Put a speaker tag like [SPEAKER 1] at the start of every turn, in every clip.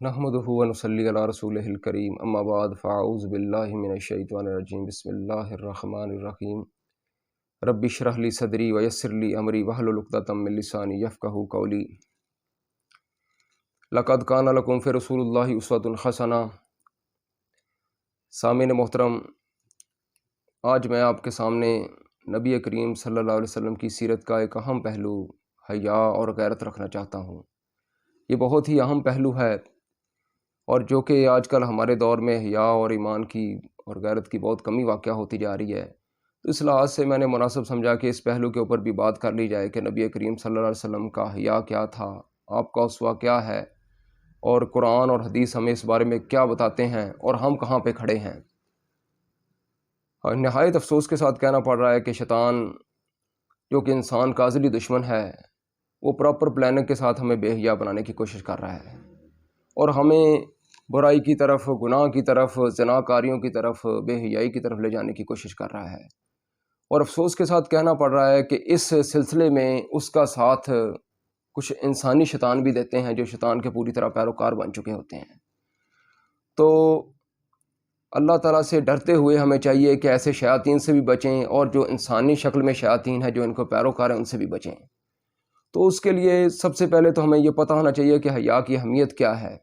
[SPEAKER 1] نحمدہ ونصلی علی رسولہ الکریم اما بعد فاعوذ باللہ من الشیطان الرجیم بسم اللہ الرحمن الرحیم رب اشرح لی صدری ویسر لی امری واحلل عقدۃ من لسانی یفقہوا قولی لقد کان لکم فی رسول اللہ اسوۃ حسنہ۔ سامعین محترم، آج میں آپ کے سامنے نبی کریم صلی اللہ علیہ وسلم کی سیرت کا ایک اہم پہلو حیا اور غیرت رکھنا چاہتا ہوں۔ یہ بہت ہی اہم پہلو ہے، اور جو کہ آج کل ہمارے دور میں حیا اور ایمان کی اور غیرت کی بہت کمی واقع ہوتی جا رہی ہے۔ تو اس لحاظ سے میں نے مناسب سمجھا کہ اس پہلو کے اوپر بھی بات کر لی جائے کہ نبی کریم صلی اللہ علیہ وسلم کا حیا کیا تھا، آپ کا اسوہ کیا ہے، اور قرآن اور حدیث ہمیں اس بارے میں کیا بتاتے ہیں اور ہم کہاں پہ کھڑے ہیں۔ اور نہایت افسوس کے ساتھ کہنا پڑ رہا ہے کہ شیطان، جو کہ انسان کا ازلی دشمن ہے، وہ پراپر پلاننگ کے ساتھ ہمیں بے حیا بنانے کی کوشش کر رہا ہے اور ہمیں برائی کی طرف، گناہ کی طرف، زنا کاریوں کی طرف، بے حیائی کی طرف لے جانے کی کوشش کر رہا ہے۔ اور افسوس کے ساتھ کہنا پڑ رہا ہے کہ اس سلسلے میں اس کا ساتھ کچھ انسانی شیطان بھی دیتے ہیں، جو شیطان کے پوری طرح پیروکار بن چکے ہوتے ہیں۔ تو اللہ تعالیٰ سے ڈرتے ہوئے ہمیں چاہیے کہ ایسے شیاطین سے بھی بچیں، اور جو انسانی شکل میں شیاطین ہیں جو ان کو پیروکار ہیں ان سے بھی بچیں۔ تو اس کے لیے سب سے پہلے تو ہمیں یہ پتہ ہونا چاہیے کہ حیا کی اہمیت کیا ہے،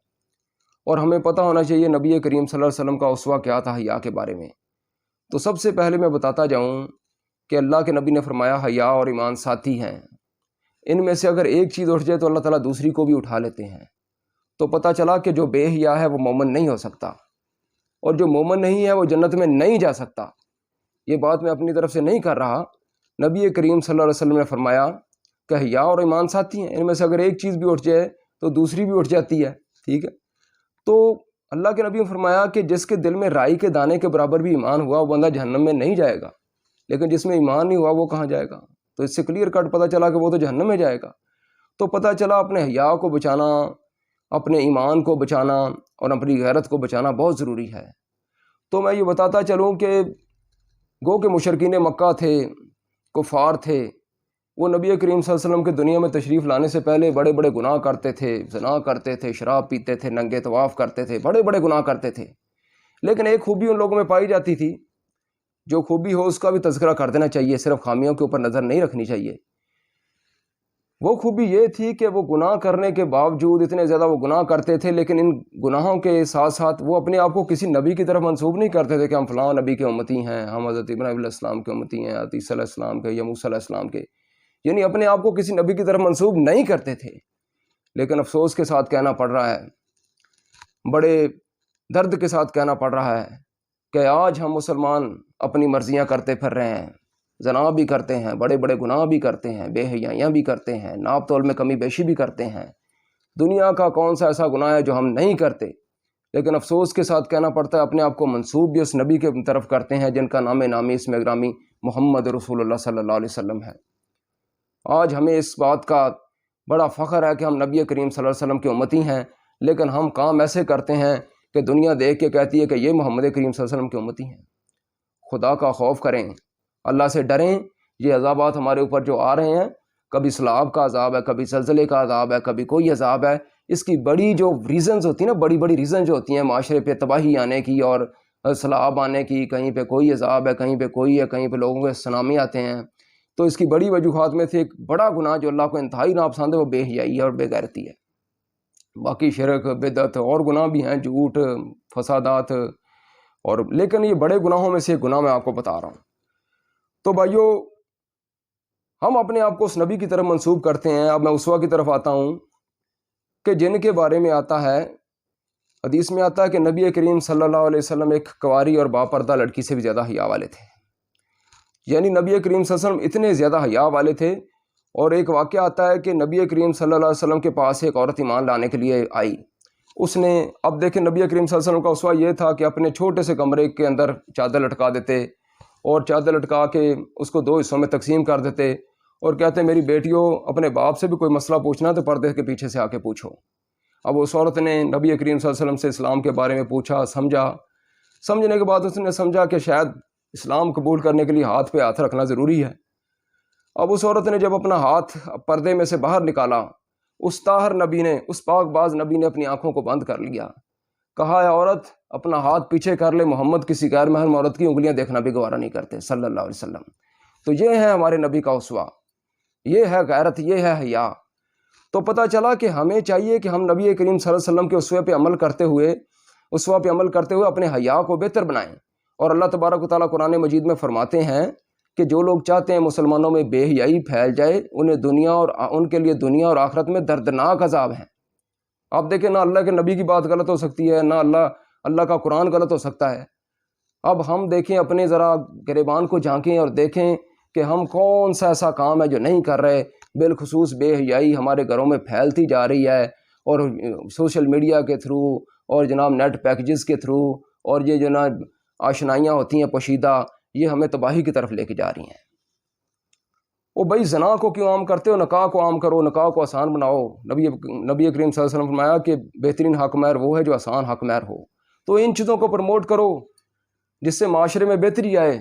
[SPEAKER 1] اور ہمیں پتہ ہونا چاہیے نبی کریم صلی اللہ علیہ وسلم کا اسوہ کیا تھا حیا کے بارے میں۔ تو سب سے پہلے میں بتاتا جاؤں کہ اللہ کے نبی نے فرمایا حیا اور ایمان ساتھی ہیں، ان میں سے اگر ایک چیز اٹھ جائے تو اللہ تعالیٰ دوسری کو بھی اٹھا لیتے ہیں۔ تو پتہ چلا کہ جو بے حیا ہے وہ مومن نہیں ہو سکتا، اور جو مومن نہیں ہے وہ جنت میں نہیں جا سکتا۔ یہ بات میں اپنی طرف سے نہیں کر رہا، نبی کریم صلی اللہ علیہ وسلم نے فرمایا کہ حیا اور ایمان ساتھی ہیں، ان میں سے اگر ایک چیز بھی اٹھ جائے تو دوسری بھی اٹھ جاتی ہے، ٹھیک ہے۔ تو اللہ کے نبی نے فرمایا کہ جس کے دل میں رائی کے دانے کے برابر بھی ایمان ہوا وہ بندہ جہنم میں نہیں جائے گا، لیکن جس میں ایمان نہیں ہوا وہ کہاں جائے گا؟ تو اس سے کلیئر کٹ پتہ چلا کہ وہ تو جہنم میں جائے گا۔ تو پتہ چلا اپنے حیا کو بچانا، اپنے ایمان کو بچانا اور اپنی غیرت کو بچانا بہت ضروری ہے۔ تو میں یہ بتاتا چلوں کہ گو کہ مشرکین مکہ تھے، کفار تھے، وہ نبی کریم صلی اللہ علیہ وسلم کے دنیا میں تشریف لانے سے پہلے بڑے بڑے گناہ کرتے تھے، زنا کرتے تھے، شراب پیتے تھے، ننگے طواف کرتے تھے، بڑے بڑے گناہ کرتے تھے۔ لیکن ایک خوبی ان لوگوں میں پائی جاتی تھی، جو خوبی ہو اس کا بھی تذکرہ کر دینا چاہیے، صرف خامیوں کے اوپر نظر نہیں رکھنی چاہیے۔ وہ خوبی یہ تھی کہ وہ گناہ کرنے کے باوجود، اتنے زیادہ وہ گناہ کرتے تھے، لیکن ان گناہوں کے ساتھ ساتھ وہ اپنے آپ کو کسی نبی کی طرف منسوب نہیں کرتے تھے کہ ہم فلاں نبی کے امتی ہیں، ہم حضرت ابراہیم علیہ السلام کے امتی ہیں، عیسیٰ علیہ السلام کے یا موسیٰ علیہ السلام کے، یعنی اپنے آپ کو کسی نبی کی طرف منسوب نہیں کرتے تھے۔ لیکن افسوس کے ساتھ کہنا پڑ رہا ہے، بڑے درد کے ساتھ کہنا پڑ رہا ہے کہ آج ہم مسلمان اپنی مرضیاں کرتے پھر رہے ہیں، زنا بھی کرتے ہیں، بڑے بڑے گناہ بھی کرتے ہیں، بے حیائیاں بھی کرتے ہیں، ناپ تول میں کمی بیشی بھی کرتے ہیں۔ دنیا کا کون سا ایسا گناہ ہے جو ہم نہیں کرتے؟ لیکن افسوس کے ساتھ کہنا پڑتا ہے اپنے آپ کو منسوب بھی اس نبی کی طرف کرتے ہیں جن کا نام نامی اسم گرامی محمد رسول اللہ صلی اللہ علیہ وسلم ہے۔ آج ہمیں اس بات کا بڑا فخر ہے کہ ہم نبی کریم صلی اللہ علیہ وسلم کے امتی ہیں، لیکن ہم کام ایسے کرتے ہیں کہ دنیا دیکھ کے کہتی ہے کہ یہ محمد کریم صلی اللہ علیہ وسلم کے امتی ہیں۔ خدا کا خوف کریں، اللہ سے ڈریں۔ یہ عذابات ہمارے اوپر جو آ رہے ہیں، کبھی سیلاب کا عذاب ہے، کبھی زلزلے کا عذاب ہے، کبھی کوئی عذاب ہے، اس کی بڑی جو ریزنز ہوتی ہیں نا، بڑی بڑی ریزن جو ہوتی ہیں معاشرے پہ تباہی آنے کی اور سیلاب آنے کی، کہیں پہ کوئی عذاب ہے، کہیں پہ کوئی ہے، کہیں پہ لوگوں کے سنامی آتے ہیں۔ تو اس کی بڑی وجوہات میں سے ایک بڑا گناہ جو اللہ کو انتہائی ناپسند ہے وہ بے حیائی ہے اور بے غیرتی ہے۔ باقی شرک، بدعت اور گناہ بھی ہیں، جھوٹ، فسادات، اور لیکن یہ بڑے گناہوں میں سے ایک گناہ میں آپ کو بتا رہا ہوں۔ تو بھائیو، ہم اپنے آپ کو اس نبی کی طرف منسوب کرتے ہیں۔ اب میں اسوہ کی طرف آتا ہوں کہ جن کے بارے میں آتا ہے، حدیث میں آتا ہے کہ نبی کریم صلی اللہ علیہ وسلم ایک کنواری اور باپردہ لڑکی سے بھی زیادہ حیا والے تھے۔ یعنی نبی کریم صلی اللہ علیہ وسلم اتنے زیادہ حیا والے تھے۔ اور ایک واقعہ آتا ہے کہ نبی کریم صلی اللہ علیہ وسلم کے پاس ایک عورت ایمان لانے کے لیے آئی۔ اس نے، اب دیکھیں نبی کریم صلی اللہ علیہ وسلم کا اسوہ یہ تھا کہ اپنے چھوٹے سے کمرے کے اندر چادر لٹکا دیتے، اور چادر لٹکا کے اس کو دو حصوں میں تقسیم کر دیتے، اور کہتے میری بیٹیوں، اپنے باپ سے بھی کوئی مسئلہ پوچھنا تو پردے کے پیچھے سے آ کے پوچھو۔ اب اس عورت نے نبی کریم صلی اللہ علیہ وسلم سے اسلام کے بارے میں پوچھا، سمجھنے کے بعد اس نے سمجھا کہ شاید اسلام قبول کرنے کے لیے ہاتھ پہ ہاتھ رکھنا ضروری ہے۔ اب اس عورت نے جب اپنا ہاتھ پردے میں سے باہر نکالا اس طاہر نبی نے، اس پاک باز نبی نے اپنی آنکھوں کو بند کر لیا، کہا ہے عورت اپنا ہاتھ پیچھے کر لے، محمد کسی غیر محرم عورت کی انگلیاں دیکھنا بھی گوارا نہیں کرتے صلی اللہ علیہ وسلم۔ تو یہ ہے ہمارے نبی کا اسوہ، یہ ہے غیرت، یہ ہے حیا۔ تو پتہ چلا کہ ہمیں چاہیے کہ ہم نبی کریم صلی اللہ علیہ وسلم کے اسوے پہ عمل کرتے ہوئے اپنے حیا کو بہتر بنائیں۔ اور اللہ تبارک و تعالیٰ قرآن مجید میں فرماتے ہیں کہ جو لوگ چاہتے ہیں مسلمانوں میں بے حیائی پھیل جائے، ان کے لیے دنیا اور آخرت میں دردناک عذاب ہیں۔ آپ دیکھیں، نہ اللہ کے نبی کی بات غلط ہو سکتی ہے، نہ اللہ کا قرآن غلط ہو سکتا ہے۔ اب ہم دیکھیں، اپنے ذرا گریبان کو جھانکیں اور دیکھیں کہ ہم کون سا ایسا کام ہے جو نہیں کر رہے۔ بالخصوص بے حیائی ہمارے گھروں میں پھیلتی جا رہی ہے، اور سوشل میڈیا کے تھرو اور جناب نیٹ پیکجز کے تھرو، اور یہ جناب آشنائیاں ہوتی ہیں پوشیدہ، یہ ہمیں تباہی کی طرف لے کے جا رہی ہیں۔ وہ بھائی زنا کو کیوں عام کرتے ہو؟ نکاح کو عام کرو، نکاح کو آسان بناؤ۔ نبی کریم صلی اللہ علیہ وسلم فرمایا کہ بہترین حق مہر وہ ہے جو آسان حق مہر ہو۔ تو ان چیزوں کو پروموٹ کرو جس سے معاشرے میں بہتری آئے،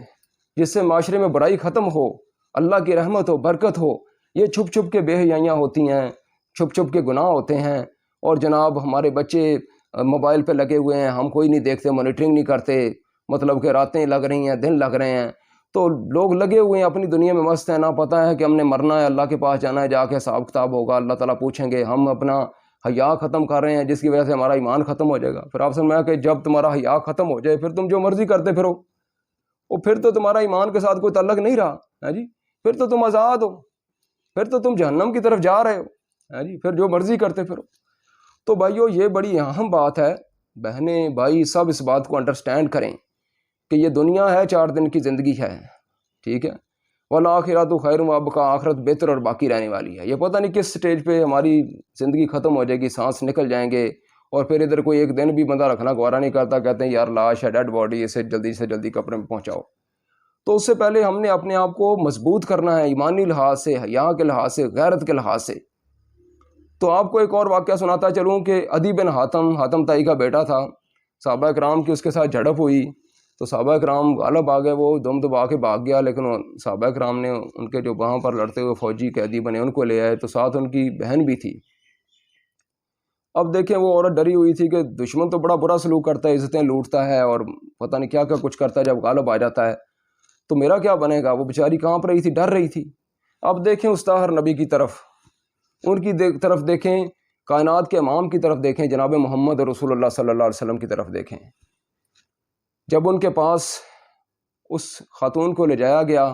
[SPEAKER 1] جس سے معاشرے میں برائی ختم ہو، اللہ کی رحمت ہو، برکت ہو۔ یہ چھپ چھپ کے بے حیائیاں ہوتی ہیں، چھپ چھپ کے گناہ ہوتے ہیں، اور جناب ہمارے بچے موبائل پہ لگے ہوئے ہیں، ہم کوئی نہیں دیکھتے، مانیٹرنگ نہیں کرتے، مطلب کہ راتیں لگ رہی ہیں، دن لگ رہے ہیں، تو لوگ لگے ہوئے ہیں اپنی دنیا میں مست ہیں، نہ پتہ ہے کہ ہم نے مرنا ہے، اللہ کے پاس جانا ہے، جا کے حساب کتاب ہوگا، اللہ تعالیٰ پوچھیں گے۔ ہم اپنا حیا ختم کر رہے ہیں جس کی وجہ سے ہمارا ایمان ختم ہو جائے گا۔ پھر آپ سمجھا کہ جب تمہارا حیا ختم ہو جائے پھر تم جو مرضی کرتے پھرو، وہ پھر تو تمہارا ایمان کے ساتھ کوئی تعلق نہیں رہا ہے جی، پھر تو تم آزاد ہو، پھر تو تم جہنم کی طرف جا رہے ہو ہے جی، پھر جو مرضی کرتے پھرو۔ تو بھائیو، یہ بڑی اہم بات ہے، بہنیں بھائی سب اس بات کو انڈرسٹینڈ کریں کہ یہ دنیا ہے، 4 دن کی زندگی ہے، ٹھیک ہے، والآخرۃ خیر وابقیٰ، آخرت بہتر اور باقی رہنے والی ہے۔ یہ پتہ نہیں کس سٹیج پہ ہماری زندگی ختم ہو جائے گی، سانس نکل جائیں گے، اور پھر ادھر کوئی ایک دن بھی بندہ رکھنا گوارا نہیں کرتا، کہتے ہیں یار لاش ہے، ڈیڈ باڈی، اسے جلدی سے جلدی قبر میں پہنچاؤ۔ تو اس سے پہلے ہم نے اپنے آپ کو مضبوط کرنا ہے، ایمانی لحاظ سے، حیا کے لحاظ سے، غیرت کے لحاظ سے۔ تو آپ کو ایک اور واقعہ سناتا چلوں کہ عدی بن حاتم طائی کا بیٹا تھا، صحابہ کرام کی اس کے ساتھ جھڑپ ہوئی، تو صحابہ کرام غالب آ گئے، وہ دم دبا کے بھاگ گیا، لیکن صحابہ کرام نے ان کے جو وہاں پر لڑتے ہوئے فوجی قیدی بنے ان کو لے آئے، تو ساتھ ان کی بہن بھی تھی۔ اب دیکھیں، وہ عورت ڈری ہوئی تھی کہ دشمن تو بڑا برا سلوک کرتا ہے، عزتیں لوٹتا ہے اور پتہ نہیں کیا کیا کچھ کرتا ہے، جب غالب آ جاتا ہے تو میرا کیا بنے گا۔ وہ بیچاری کانپ رہی تھی، ڈر رہی تھی۔ اب دیکھیں اس طاہر نبی کی طرف، ان کی طرف دیکھیں، کائنات کے امام کی طرف دیکھیں، جناب محمد رسول اللہ صلی اللہ علیہ وسلم کی طرف دیکھیں۔ جب ان کے پاس اس خاتون کو لے جایا گیا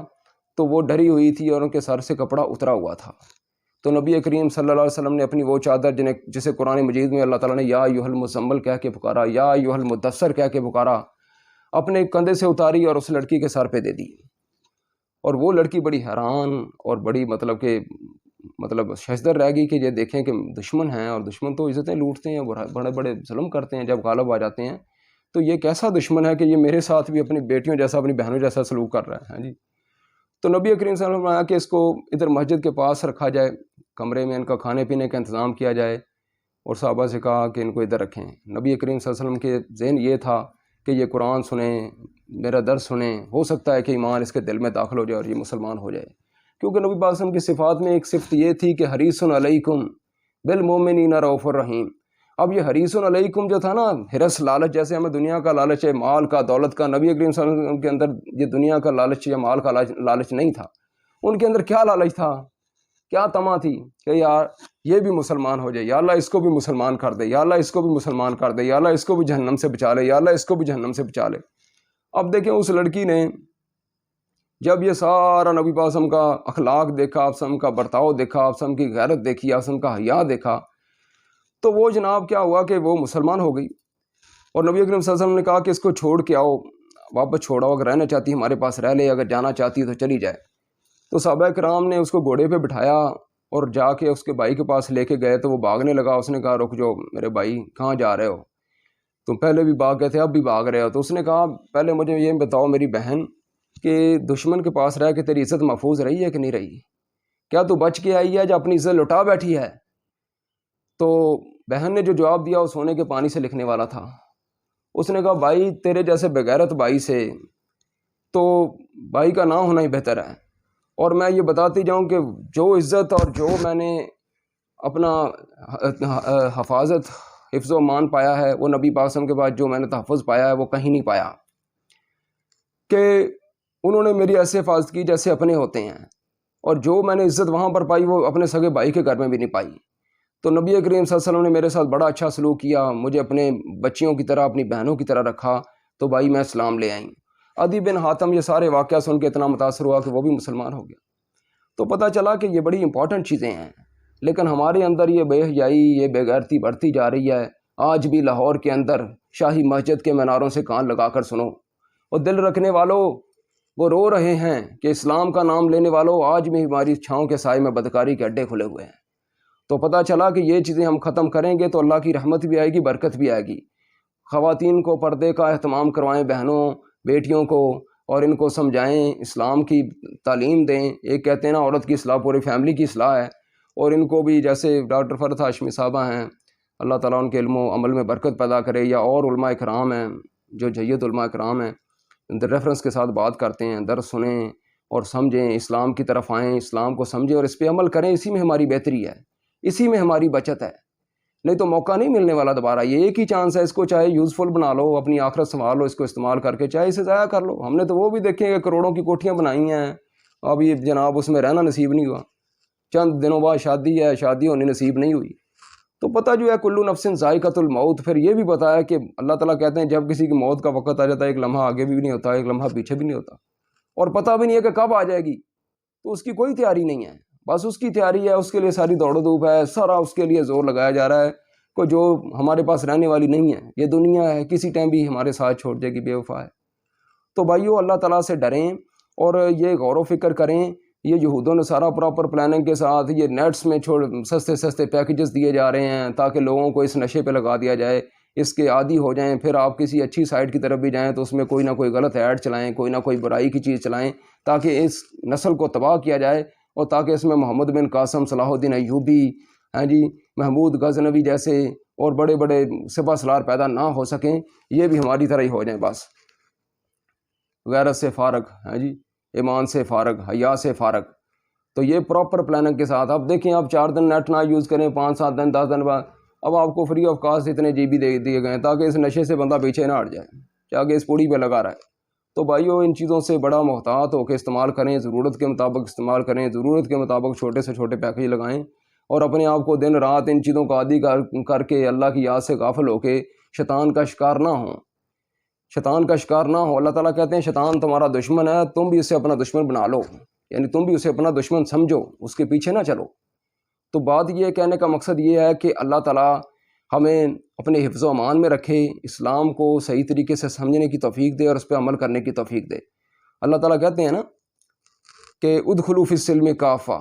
[SPEAKER 1] تو وہ ڈری ہوئی تھی اور ان کے سر سے کپڑا اترا ہوا تھا، تو نبی کریم صلی اللہ علیہ وسلم نے اپنی وہ چادر جسے قرآن مجید میں اللہ تعالیٰ نے یا ایھا المزمل کہہ کے پکارا، یا ایھا المدثر کہہ کے پکارا، اپنے کندھے سے اتاری اور اس لڑکی کے سر پہ دے دی۔ اور وہ لڑکی بڑی حیران اور بڑی مطلب ششدر رہ گئی کہ یہ دیکھیں کہ دشمن ہیں، اور دشمن تو عزتیں لوٹتے ہیں، بڑے بڑے ظلم کرتے ہیں جب غالب آ جاتے ہیں، تو یہ کیسا دشمن ہے کہ یہ میرے ساتھ بھی اپنی بیٹیوں جیسا، اپنی بہنوں جیسا سلوک کر رہا ہے جی۔ تو نبی کریم صلی اللہ علیہ وسلم نے کہا کہ اس کو ادھر مسجد کے پاس رکھا جائے، کمرے میں ان کا کھانے پینے کا انتظام کیا جائے، اور صحابہ سے کہا کہ ان کو ادھر رکھیں۔ نبی کریم صلی اللہ علیہ وسلم کے ذہن یہ تھا کہ یہ قرآن سنیں، میرا درس سنیں، ہو سکتا ہے کہ ایمان اس کے دل میں داخل ہو جائے اور یہ مسلمان ہو جائے، کیونکہ نبی صلی اللہ علیہ وسلم کی صفات میں ایک صفت یہ تھی کہ حریص علیکم بالمؤمنین رؤوف الرحیم۔ اب یہ حریص علیکم جو تھا نا، حرص، لالچ، جیسے ہمیں دنیا کا لالچ ہے، مال کا، دولت کا، نبی کریم صلی اللہ علیہ وسلم کے اندر یہ دنیا کا لالچ یا مال کا لالچ نہیں تھا۔ ان کے اندر کیا لالچ تھا، کیا طمع تھی کہ یار یہ بھی مسلمان ہو جائے، یا اللہ اس کو بھی مسلمان کر دے، یا اللہ اس کو بھی مسلمان کر دے، یا اللہ اس کو بھی جہنم سے بچا لے، یا اللہ اس کو بھی جہنم سے بچا لے۔ اب دیکھیں اس لڑکی نے جب یہ سارا نبی پاک صلی اللہ علیہ وسلم کا اخلاق دیکھا، آپ وسلم کا برتاؤ دیکھا، آپ وسلم کی غیرت دیکھی، آپ وسلم کا حیا دیکھا، تو وہ جناب کیا ہوا کہ وہ مسلمان ہو گئی۔ اور نبی کریم صلی اللہ علیہ وسلم نے کہا کہ اس کو چھوڑ کے آؤ، واپس چھوڑاؤ، اگر رہنا چاہتی ہے ہمارے پاس رہ لے، اگر جانا چاہتی ہے تو چلی جائے۔ تو صحابہ کرام نے اس کو گھوڑے پہ بٹھایا اور جا کے اس کے بھائی کے پاس لے کے گئے، تو وہ بھاگنے لگا۔ اس نے کہا رک جاؤ میرے بھائی، کہاں جا رہے ہو؟ تم پہلے بھی بھاگ گئے تھے، اب بھی بھاگ رہے ہو۔ تو اس نے کہا پہلے مجھے یہ بتاؤ میری بہن کہ دشمن کے پاس رہ کے تیری عزت محفوظ رہی ہے کہ نہیں رہی؟ کیا تو بچ کے آئی ہے یا اپنی عزت لٹا بیٹھی ہے؟ تو بہن نے جو جواب دیا وہ سونے کے پانی سے لکھنے والا تھا۔ اس نے کہا بھائی تیرے جیسے بغیرت بھائی سے تو بھائی کا نہ ہونا ہی بہتر ہے، اور میں یہ بتاتی جاؤں کہ جو عزت اور جو میں نے اپنا حفظ و امان پایا ہے وہ نبی پاک صلی اللہ علیہ وسلم کے بعد جو میں نے تحفظ پایا ہے وہ کہیں نہیں پایا، کہ انہوں نے میری ایسے حفاظت کی جیسے اپنے ہوتے ہیں، اور جو میں نے عزت وہاں پر پائی وہ اپنے سگے بھائی کے گھر میں بھی نہیں پائی۔ تو نبی کریم صلی اللہ علیہ وسلم نے میرے ساتھ بڑا اچھا سلوک کیا، مجھے اپنے بچیوں کی طرح اپنی بہنوں کی طرح رکھا، تو بھائی میں اسلام لے آئیں۔ عدی بن حاتم یہ سارے واقعہ سن کے اتنا متاثر ہوا کہ وہ بھی مسلمان ہو گیا۔ تو پتہ چلا کہ یہ بڑی امپورٹنٹ چیزیں ہیں، لیکن ہمارے اندر یہ بے حیائی، یہ بے غیرتی بڑھتی جا رہی ہے۔ آج بھی لاہور کے اندر شاہی مسجد کے میناروں سے کان لگا کر سنو، اور دل رکھنے والوں وہ رو رہے ہیں کہ اسلام کا نام لینے والوں آج بھی ہماری چھاؤں کے سائے میں بدکاری کے اڈے کھلے ہوئے ہیں۔ تو پتہ چلا کہ یہ چیزیں ہم ختم کریں گے تو اللہ کی رحمت بھی آئے گی، برکت بھی آئے گی۔ خواتین کو پردے کا اہتمام کروائیں، بہنوں بیٹیوں کو، اور ان کو سمجھائیں، اسلام کی تعلیم دیں۔ ایک کہتے ہیں نا عورت کی اصلاح پوری فیملی کی اصلاح ہے، اور ان کو بھی جیسے ڈاکٹر فرحت ہاشمی صاحبہ ہیں، اللہ تعالیٰ ان کے علم و عمل میں برکت پیدا کرے، یا اور علماء اکرام ہیں جو جید علماء اکرام ہیں، ریفرنس کے ساتھ بات کرتے ہیں، درس سنیں اور سمجھیں، اسلام کی طرف آئیں، اسلام کو سمجھیں اور اس پہ عمل کریں۔ اسی میں ہماری بہتری ہے، اسی میں ہماری بچت ہے، نہیں تو موقع نہیں ملنے والا دوبارہ۔ یہ ایک ہی چانس ہے، اس کو چاہے یوزفل بنا لو، اپنی آخرت سنبھال لو اس کو استعمال کر کے، چاہے اسے ضائع کر لو۔ ہم نے تو وہ بھی دیکھے کہ کروڑوں کی کوٹھیاں بنائی ہیں، اب یہ جناب اس میں رہنا نصیب نہیں ہوا، چند دنوں بعد شادی ہے، شادی ہونی نصیب نہیں ہوئی۔ تو پتہ جو ہے کلو نفس ذائقۃ الموت، پھر یہ بھی بتایا کہ اللہ تعالیٰ کہتے ہیں جب کسی کی موت کا وقت آ جاتا ہے ایک لمحہ آگے بھی نہیں ہوتا، ایک لمحہ پیچھے بھی نہیں ہوتا، اور پتہ بھی نہیں ہے کہ کب آ جائے گی، تو اس کی کوئی تیاری نہیں ہے۔ بس اس کی تیاری ہے، اس کے لیے ساری دوڑ و دھوپ ہے، سارا اس کے لیے زور لگایا جا رہا ہے، کوئی جو ہمارے پاس رہنے والی نہیں ہے، یہ دنیا ہے، کسی ٹائم بھی ہمارے ساتھ چھوڑ جائے گی، بے وفا ہے۔ تو بھائیو اللہ تعالیٰ سے ڈریں اور یہ غور و فکر کریں۔ یہ یہود و نصارہ پراپر پلاننگ کے ساتھ یہ نیٹس میں سستے سستے پیکیجز دیے جا رہے ہیں تاکہ لوگوں کو اس نشے پہ لگا دیا جائے، اس کے عادی ہو جائیں۔ پھر آپ کسی اچھی سائٹ کی طرف بھی جائیں تو اس میں کوئی نہ کوئی غلط ایڈ چلائیں، کوئی نہ کوئی برائی کی چیز چلائیں، تاکہ اس نسل کو تباہ کیا جائے، اور تاکہ اس میں محمد بن قاسم، صلاح الدین ایوبی، محمود غزنوی جیسے اور بڑے بڑے سپہ سالار پیدا نہ ہو سکیں، یہ بھی ہماری طرح ہی ہو جائیں بس، غیرت سے فارغ، ایمان سے فارغ، حیا سے فارغ۔ تو یہ پراپر پلاننگ کے ساتھ اب دیکھیں، آپ 4 دن نیٹ نہ یوز کریں، 5-7 دن 10 دن بعد اب آپ کو فری آف کاسٹ اتنے GB دے دیے گئے ہیں تاکہ اس نشے سے بندہ پیچھے نہ ہٹ جائے، چاہے اس پوڑی پہ لگا رہا ہے۔ تو بھائیو ان چیزوں سے بڑا محتاط ہو کے استعمال کریں، ضرورت کے مطابق استعمال کریں، ضرورت کے مطابق چھوٹے سے چھوٹے پیکیج لگائیں، اور اپنے آپ کو دن رات ان چیزوں کا عادی کر کے اللہ کی یاد سے غافل ہو کے شیطان کا شکار نہ ہوں، شیطان کا شکار نہ ہو۔ اللہ تعالیٰ کہتے ہیں شیطان تمہارا دشمن ہے، تم بھی اسے اپنا دشمن بنا لو، یعنی تم بھی اسے اپنا دشمن سمجھو، اس کے پیچھے نہ چلو۔ تو بات یہ کہنے کا مقصد یہ ہے کہ اللہ تعالیٰ ہمیں اپنے حفظ و امان میں رکھے، اسلام کو صحیح طریقے سے سمجھنے کی توفیق دے اور اس پہ عمل کرنے کی توفیق دے۔ اللہ تعالیٰ کہتے ہیں نا کہ ادخلوا فی السلم کافہ،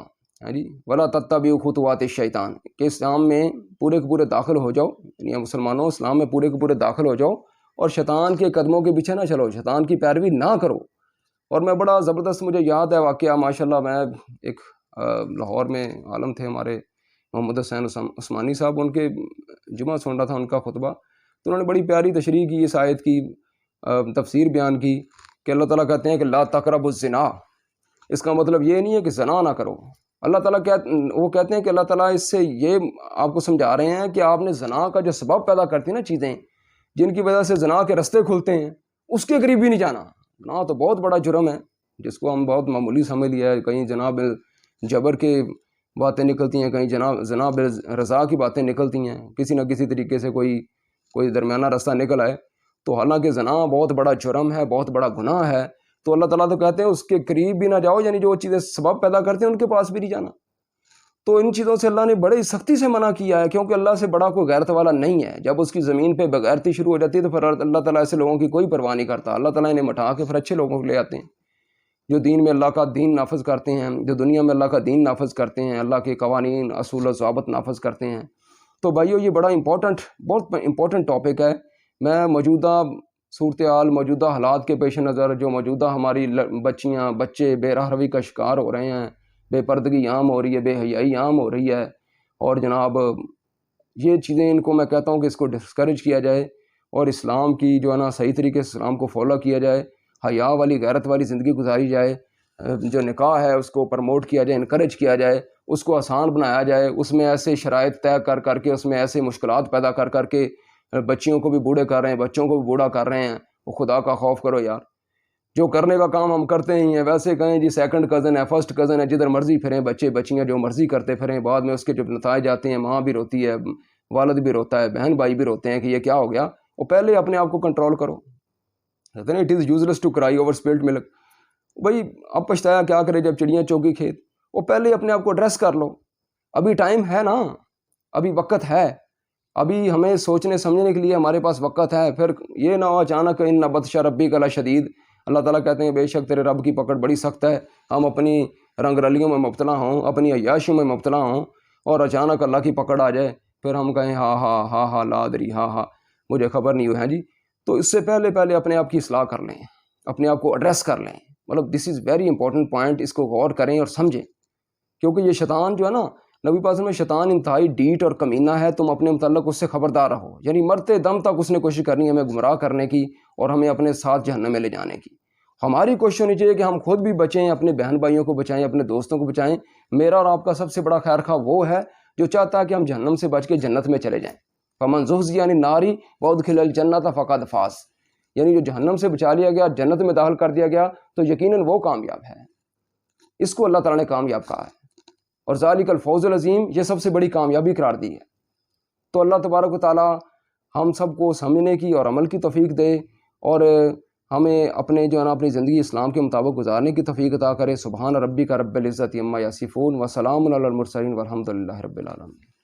[SPEAKER 1] ولا تتبعوا خطوات الشیطان، کہ اسلام میں پورے کے پورے داخل ہو جاؤ، یعنی مسلمانوں اسلام میں پورے کے پورے داخل ہو جاؤ اور شیطان کے قدموں کے پیچھے نہ چلو، شیطان کی پیروی نہ کرو۔ اور میں بڑا زبردست، مجھے یاد ہے واقعہ ماشاءاللہ، میں ایک لاہور میں عالم تھے ہمارے محمد حسین عثمانی صاحب، ان کے جمعہ سن رہا تھا ان کا خطبہ، تو انہوں نے بڑی پیاری تشریح کی، اس آیت کی تفسیر بیان کی کہ اللہ تعالیٰ کہتے ہیں کہ لا تقربوا الزنا، اس کا مطلب یہ نہیں ہے کہ زنا نہ کرو۔ اللہ تعالیٰ وہ کہتے ہیں کہ اللہ تعالیٰ اس سے یہ آپ کو سمجھا رہے ہیں کہ آپ نے زنا کا جو سبب پیدا کرتی ہیں نا چیزیں جن کی وجہ سے زنا کے رستے کھلتے ہیں، اس کے قریب بھی نہیں جانا۔ زنا تو بہت بڑا جرم ہے جس کو ہم بہت معمولی سمجھ لیا ہے، کہیں جناب جبر کے باتیں نکلتی ہیں، کہیں جناب رضا کی باتیں نکلتی ہیں، کسی نہ کسی طریقے سے کوئی درمیانہ راستہ نکل آئے، تو حالانکہ زنا بہت بڑا جرم ہے، بہت بڑا گناہ ہے۔ تو اللہ تعالیٰ تو کہتے ہیں اس کے قریب بھی نہ جاؤ، یعنی جو چیزیں سبب پیدا کرتے ہیں ان کے پاس بھی نہیں جانا۔ تو ان چیزوں سے اللہ نے بڑی سختی سے منع کیا ہے، کیونکہ اللہ سے بڑا کوئی غیرت والا نہیں ہے۔ جب اس کی زمین پہ بغیرتی شروع ہو جاتی ہے تو پھر اللہ تعالیٰ ایسے لوگوں کی کوئی پرواہ نہیں کرتا، اللہ تعالیٰ انہیں مٹا کے پھر اچھے لوگوں کو لے آتے ہیں جو دین میں اللہ کا دین نافذ کرتے ہیں، جو دنیا میں اللہ کا دین نافذ کرتے ہیں، اللہ کے قوانین اصول و ضوابط نافذ کرتے ہیں۔ تو بھائیو یہ بڑا بہت امپورٹنٹ ٹاپک ہے۔ میں موجودہ صورتحال، موجودہ حالات کے پیش نظر جو موجودہ ہماری بچیاں بچے بے راہ روی کا شکار ہو رہے ہیں، بے پردگی عام ہو رہی ہے، بے حیائی عام ہو رہی ہے، اور جناب یہ چیزیں ان کو میں کہتا ہوں کہ اس کو ڈسکریج کیا جائے اور اسلام کی جو ہے نا صحیح طریقے سے اسلام کو فالو کیا جائے، حیا والی غیرت والی زندگی گزاری جائے، جو نکاح ہے اس کو پروموٹ کیا جائے، انکریج کیا جائے، اس کو آسان بنایا جائے، اس میں ایسے شرائط طے کر کر کے، اس میں ایسے مشکلات پیدا کر کر کے بچیوں کو بھی بوڑھے کر رہے ہیں، بچوں کو بھی بوڑھا کر رہے ہیں۔ وہ خدا کا خوف کرو یار، جو کرنے کا کام ہم کرتے ہی ہیں، ویسے کہیں جی سیکنڈ کزن ہے، فرسٹ کزن ہے، جدھر مرضی پھریں بچے بچیاں جو مرضی کرتے پھریں، بعد میں اس کے جب نتائج آتے ہیں ماں بھی روتی ہے، والد بھی روتا ہے، بہن بھائی بھی روتے ہیں کہ یہ کیا ہو گیا۔ وہ پہلے اپنے آپ کو کنٹرول کرو۔ کہتے ہیں it is useless to cry over split milk. بھائی اب پچھتایا کیا کرے جب چڑیاں چوگی کھیت۔ وہ پہلے اپنے آپ کو ایڈریس کر لو، ابھی ٹائم ہے نا، ابھی وقت ہے، ابھی ہمیں سوچنے سمجھنے کے لیے ہمارے پاس وقت ہے۔ پھر یہ نہ ہو اچانک ان بطش ربک لشدید، اللہ تعالیٰ کہتے ہیں بے شک تیرے رب کی پکڑ بڑی سخت ہے، ہم اپنی رنگ رلیوں میں مبتلا ہوں، اپنی عیاشیوں میں مبتلا ہوں، اور اچانک اللہ کی پکڑ آ جائے، پھر ہم کہیں ہاں ہاں ہاں ہاں لا ادری ہاں ہاں مجھے خبر نہیں ہوئی ہے جی۔ تو اس سے پہلے اپنے آپ کی اصلاح کر لیں، اپنے آپ کو ایڈریس کر لیں۔ مطلب دس از ویری امپورٹنٹ پوائنٹ، اس کو غور کریں اور سمجھیں، کیونکہ یہ شیطان جو ہے نا، نبی پاک میں شیطان انتہائی ڈیٹ اور کمینہ ہے، تم اپنے متعلق اس سے خبردار رہو۔ یعنی مرتے دم تک اس نے کوشش کرنی ہے ہمیں گمراہ کرنے کی اور ہمیں اپنے ساتھ جہنم میں لے جانے کی۔ ہماری کوشش ہونی چاہیے کہ ہم خود بھی بچیں، اپنے بہن بھائیوں کو بچائیں، اپنے دوستوں کو بچائیں۔ میرا اور آپ کا سب سے بڑا خیر خواہ وہ ہے جو چاہتا ہے کہ ہم جہنم سے بچ کے جنت میں چلے جائیں۔ فمن زحزح عن النار وادخل الجنۃ فقد فاز، یعنی جو جہنم سے بچا لیا گیا، جنت میں داخل کر دیا گیا، تو یقیناً وہ کامیاب ہے۔ اس کو اللہ تعالیٰ نے کامیاب کہا ہے، اور ذالک الفوز العظیم، یہ سب سے بڑی کامیابی قرار دی ہے۔ تو اللہ تبارک و تعالیٰ ہم سب کو سمجھنے کی اور عمل کی توفیق دے، اور ہمیں اپنے جو ہے نا اپنی زندگی اسلام کے مطابق گزارنے کی توفیق عطا کرے۔ سبحان ربک رب العزۃ عما یصفون وسلام علی المرسلین والحمد للہ رب العالمین۔